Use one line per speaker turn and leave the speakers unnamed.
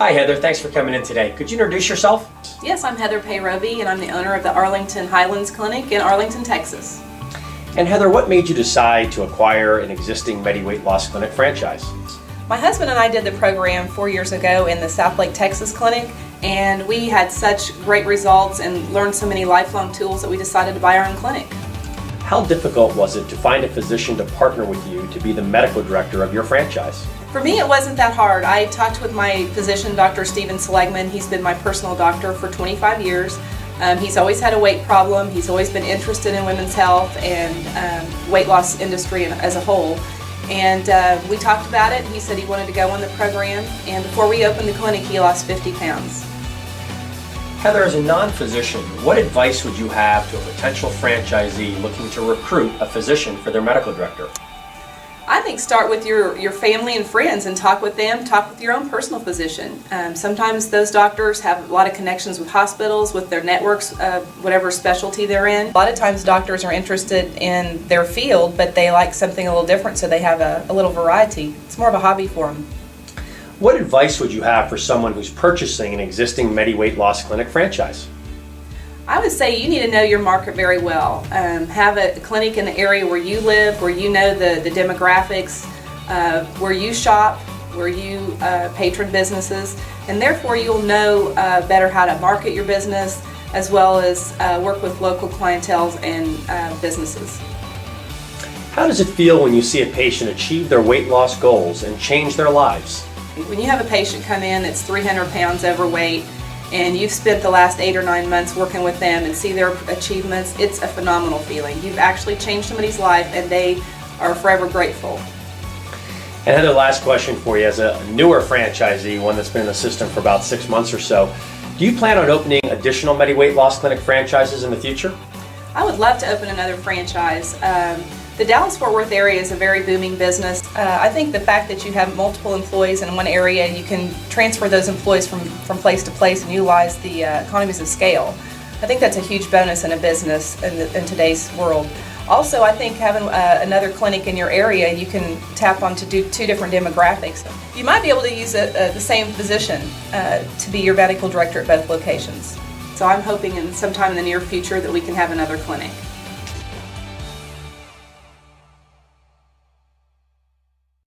Hi Heather, thanks for coming in today. Could you introduce yourself?
Yes, I'm Heather Peyrovi, and I'm the owner of the Arlington Highlands Clinic in Arlington, Texas.
And Heather, what made you decide to acquire an existing Medi-Weightloss Clinic franchise?
My husband and I did the program 4 years ago in the South Lake, Texas clinic, and we had such great results and learned so many lifelong tools that we decided to buy our own clinic.
How difficult was it to find a physician to partner with you to be the medical director of your franchise?
For me, it wasn't that hard. I talked with my physician, Dr. Steven Seligman. He's been my personal doctor for 25 years. He's always had a weight problem. He's always been interested in women's health and weight loss industry as a whole. And we talked about it. He said he wanted to go on the program, and before we opened the clinic, he lost 50 pounds.
Heather, as a non-physician, what advice would you have to a potential franchisee looking to recruit a physician for their medical director?
I think start with your family and friends and talk with them, talk with your own personal physician. Sometimes those doctors have a lot of connections with hospitals, with their networks, whatever specialty they're in. A lot of times doctors are interested in their field, but they like something a little different, so they have a little variety. It's more of a hobby for them.
What advice would you have for someone who's purchasing an existing Medi-Weightloss Clinic franchise?
I would say you need to know your market very well. Have a clinic in the area where you live, where you know the demographics, where you shop, where you patron businesses, and therefore you'll know better how to market your business as well as work with local clienteles and businesses.
How does it feel when you see a patient achieve their weight loss goals and change their lives?
When you have a patient come in that's 300 pounds overweight and you've spent the last 8 or 9 months working with them and see their achievements, it's a phenomenal feeling. You've actually changed somebody's life and they are forever grateful.
And Heather, last question for you. As a newer franchisee, one that's been in the system for about 6 months or so, do you plan on opening additional Medi-Weightloss Clinic franchises in the future?
I would love to open another franchise. The Dallas-Fort Worth area is a very booming business. I think the fact that you have multiple employees in one area, you can transfer those employees from place to place and utilize the economies of scale. I think that's a huge bonus in a business in today's world. Also, I think having another clinic in your area, you can tap on to do 2 different demographics. You might be able to use the same physician to be your medical director at both locations. So I'm hoping in sometime in the near future that we can have another clinic.